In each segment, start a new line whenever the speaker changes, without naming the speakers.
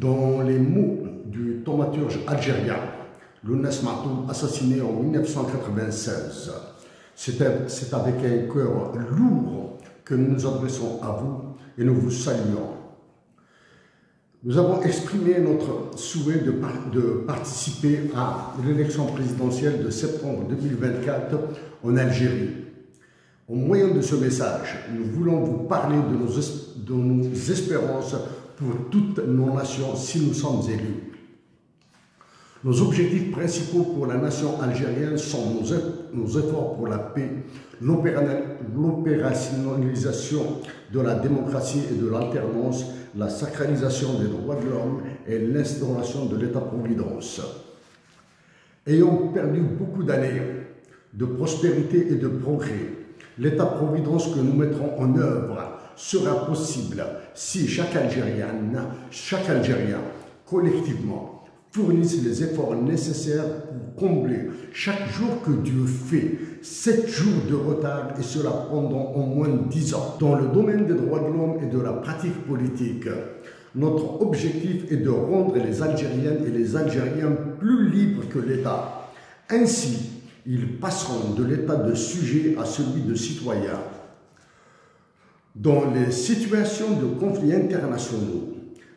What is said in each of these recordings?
Dans les mots du thaumaturge algérien, Lounès Matoub, assassiné en 1996, c'est avec un cœur lourd que nous nous adressons à vous et nous vous saluons. Nous avons exprimé notre souhait de participer à l'élection présidentielle de septembre 2024 en Algérie. Au moyen de ce message, nous voulons vous parler de nos espérances pour toutes nos nations si nous sommes élus. Nos objectifs principaux pour la nation algérienne sont nos efforts pour la paix, l'opérationnalisation de la démocratie et de l'alternance, la sacralisation des droits de l'homme et l'instauration de l'État-providence. Ayant perdu beaucoup d'années de prospérité et de progrès, l'État-providence que nous mettrons en œuvre sera possible si chaque Algérien, collectivement, fournissent les efforts nécessaires pour combler chaque jour que Dieu fait, 7 jours de retard, et cela pendant au moins 10 ans. Dans le domaine des droits de l'homme et de la pratique politique, notre objectif est de rendre les Algériennes et les Algériens plus libres que l'État. Ainsi, ils passeront de l'état de sujet à celui de citoyen. Dans les situations de conflits internationaux,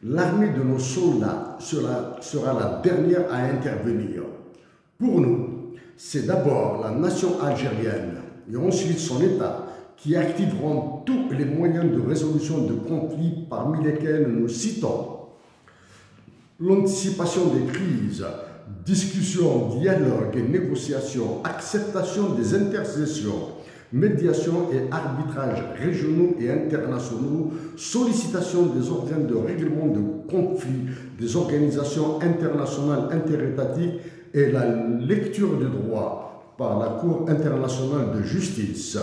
l'armée de nos soldats sera la dernière à intervenir. Pour nous, c'est d'abord la nation algérienne et ensuite son État qui activeront tous les moyens de résolution de conflits parmi lesquels nous citons l'anticipation des crises, discussion, dialogue et négociation, acceptation des intercessions, médiation et arbitrage régionaux et internationaux, sollicitation des organes de règlement de conflits, des organisations internationales interétatiques et la lecture du droit par la Cour internationale de justice.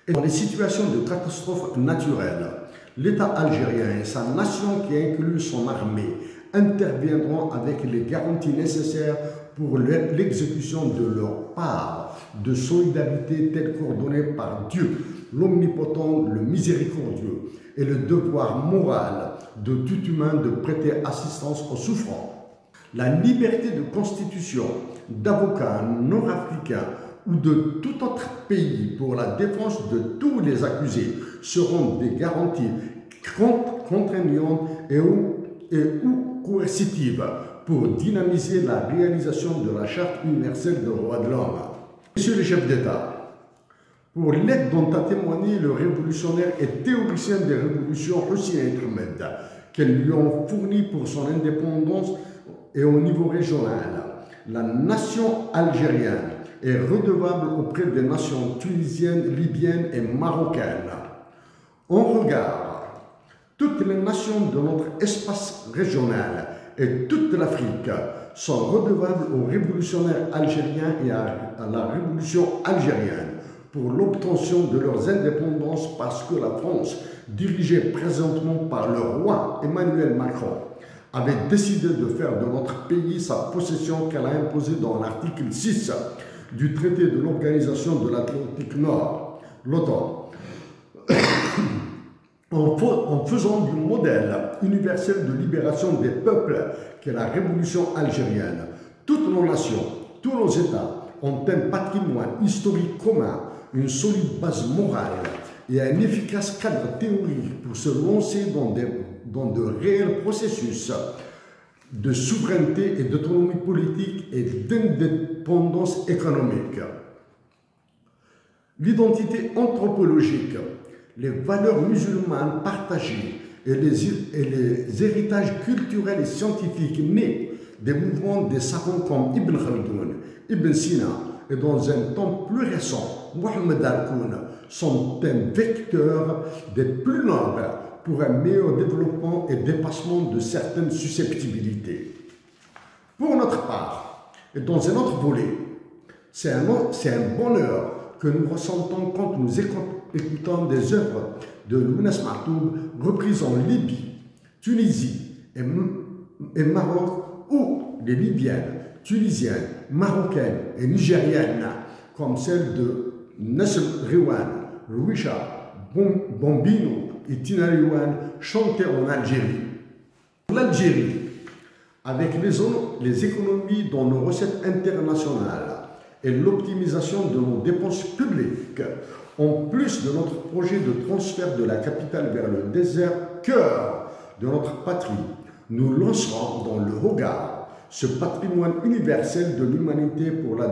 Et dans les situations de catastrophes naturelles, l'État algérien et sa nation qui inclut son armée interviendront avec les garanties nécessaires pour l'exécution de leur part de solidarité telle qu'ordonnée par Dieu, l'omnipotent, le miséricordieux, et le devoir moral de tout humain de prêter assistance aux souffrants. La liberté de constitution d'avocats nord-africains ou de tout autre pays pour la défense de tous les accusés seront des garanties contraignantes et ou coercitives pour dynamiser la réalisation de la Charte universelle des droits de l'homme. Messieurs les chefs d'État, pour l'aide dont a témoigné le révolutionnaire et théoricien des révolutions Hussein Ahmed, qu'elles lui ont fourni pour son indépendance et au niveau régional, la nation algérienne est redevable auprès des nations tunisiennes, libyennes et marocaines. En regard, toutes les nations de notre espace régional et toute l'Afrique sont redevables aux révolutionnaires algériens et à la révolution algérienne pour l'obtention de leurs indépendances parce que la France, dirigée présentement par le roi Emmanuel Macron, avait décidé de faire de notre pays sa possession qu'elle a imposée dans l'article 6 du traité de l'Organisation de l'Atlantique Nord, l'OTAN, en faisant du modèle universel de libération des peuples qu'est la révolution algérienne. Toutes nos nations, tous nos États ont un patrimoine historique commun, une solide base morale et un efficace cadre théorique pour se lancer dans de réels processus de souveraineté et d'autonomie politique et d'indépendance économique. L'identité anthropologique, les valeurs musulmanes partagées et les héritages culturels et scientifiques nés des mouvements des savants comme Ibn Khaldoun, Ibn Sina et dans un temps plus récent, Mohamed Al-Koun, sont un vecteur des plus nobles pour un meilleur développement et dépassement de certaines susceptibilités. Pour notre part, et dans un autre volet, c'est un bonheur que nous ressentons quand nous écoutons des œuvres de Lounès Matoub reprises en Libye, Tunisie et Maroc, où les Libyennes, Tunisiennes, Marocaines et Nigériennes, comme celle de Nasr Rewan, Rouisha, Bombino et Tina Rewan, chantaient en Algérie. L'Algérie, avec les économies dans nos recettes internationales et l'optimisation de nos dépenses publiques, en plus de notre projet de transfert de la capitale vers le désert, cœur de notre patrie, nous lancerons dans le regard ce patrimoine universel de l'humanité pour la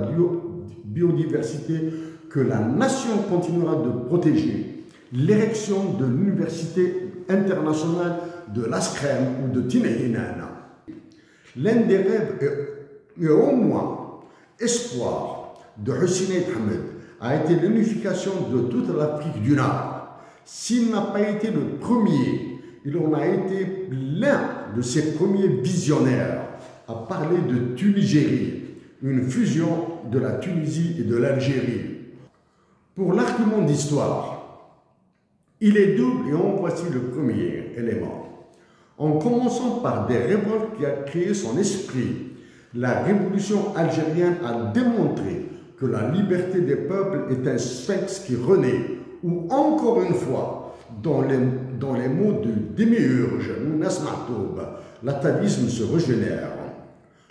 biodiversité que la nation continuera de protéger, l'érection de l'université internationale de l'Askrem ou de Tinainan. L'un des rêves et au moins espoir de Hussein Ahmed a été l'unification de toute l'Afrique du Nord. S'il n'a pas été le premier, il en a été l'un de ses premiers visionnaires à parler de Tunigérie, une fusion de la Tunisie et de l'Algérie. Pour l'argument d'histoire, il est double et en voici le premier élément. En commençant par des révoltes qui a créé son esprit, la révolution algérienne a démontré que la liberté des peuples est un sphinx qui renaît, ou encore une fois, dans les mots du démiurge Nasmatoub, l'atavisme se régénère.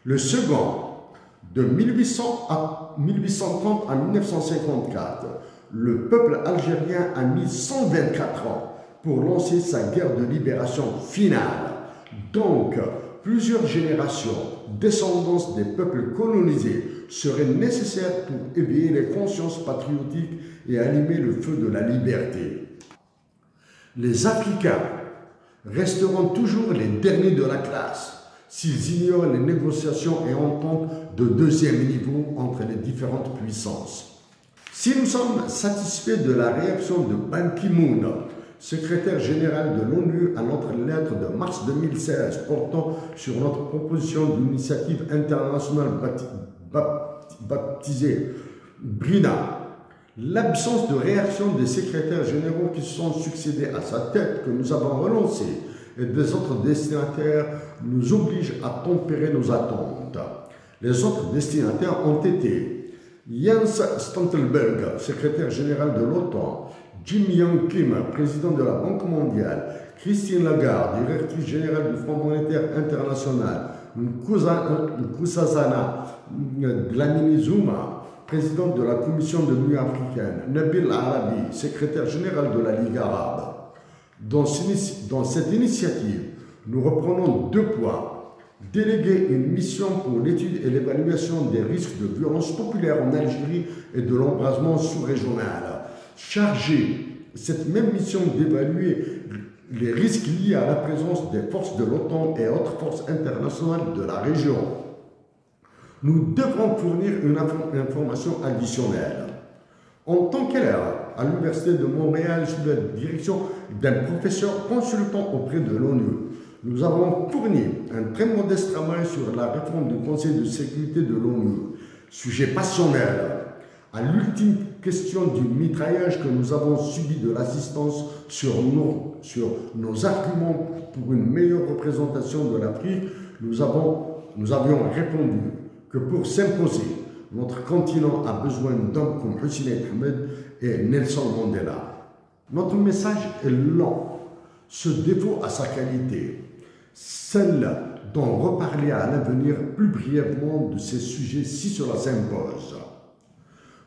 Le second, de 1830 à 1954, le peuple algérien a mis 124 ans pour lancer sa guerre de libération finale. Donc, plusieurs générations, descendances des peuples colonisés, seraient nécessaires pour éveiller les consciences patriotiques et allumer le feu de la liberté. Les Africains resteront toujours les derniers de la classe s'ils ignorent les négociations et ententes de deuxième niveau entre les différentes puissances. Si nous sommes satisfaits de la réaction de Ban Ki-moon, secrétaire général de l'ONU, à notre lettre de mars 2016 portant sur notre proposition d'initiative internationale baptisée BRINA, l'absence de réaction des secrétaires généraux qui se sont succédés à sa tête que nous avons relancé et des autres destinataires nous oblige à tempérer nos attentes. Les autres destinataires ont été Jens Stoltenberg, secrétaire général de l'OTAN, Jim Yong Kim, président de la Banque mondiale, Christine Lagarde, directrice générale du Fonds monétaire international, Nkosazana Dlamini Zuma, président de la Commission de l'Union africaine, Nabil Arabi, secrétaire général de la Ligue arabe. Dans cette initiative, nous reprenons 2 points. Déléguer une mission pour l'étude et l'évaluation des risques de violence populaire en Algérie et de l'embrasement sous-régional. Charger cette même mission d'évaluer les risques liés à la présence des forces de l'OTAN et autres forces internationales de la région. Nous devrons fournir une information additionnelle. En tant qu'élève à l'Université de Montréal sous la direction d'un professeur consultant auprès de l'ONU, nous avons fourni un très modeste travail sur la réforme du Conseil de sécurité de l'ONU, sujet passionnel, à l'ultime question du mitraillage que nous avons subi de l'assistance sur nos arguments pour une meilleure représentation de l'Afrique. Nous avions répondu que pour s'imposer, notre continent a besoin d'hommes comme Hussein Ahmed et Nelson Mandela. Notre message est lent, ce défaut à sa qualité, celle d'en reparler à l'avenir plus brièvement de ces sujets si cela s'impose.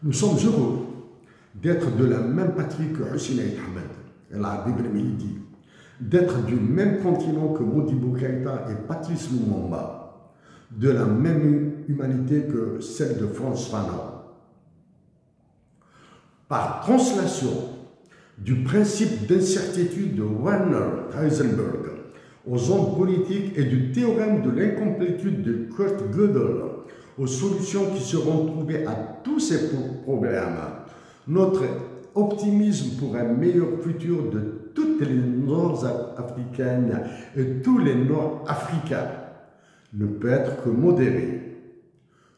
Nous sommes heureux d'être de la même patrie que Hussein Ahmed et l'Habib el-Mehdi, d'être du même continent que Modibo Keïta et Patrice Lumumba, de la même humanité que celle de Frantz Fanon. Par translation du principe d'incertitude de Werner Heisenberg aux ondes politiques et du théorème de l'incomplétude de Kurt Gödel aux solutions qui seront trouvées à tous ces problèmes, notre optimisme pour un meilleur futur de toutes les Nord-Africaines et tous les Nord-Africains ne peut être que modéré.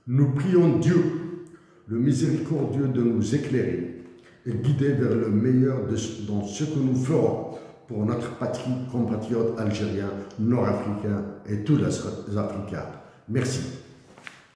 Nous prions Dieu, le miséricordieux, de nous éclairer et guider vers le meilleur dans ce que nous ferons pour notre patrie, compatriotes algériens, nord-africains et tous les Africains. Merci.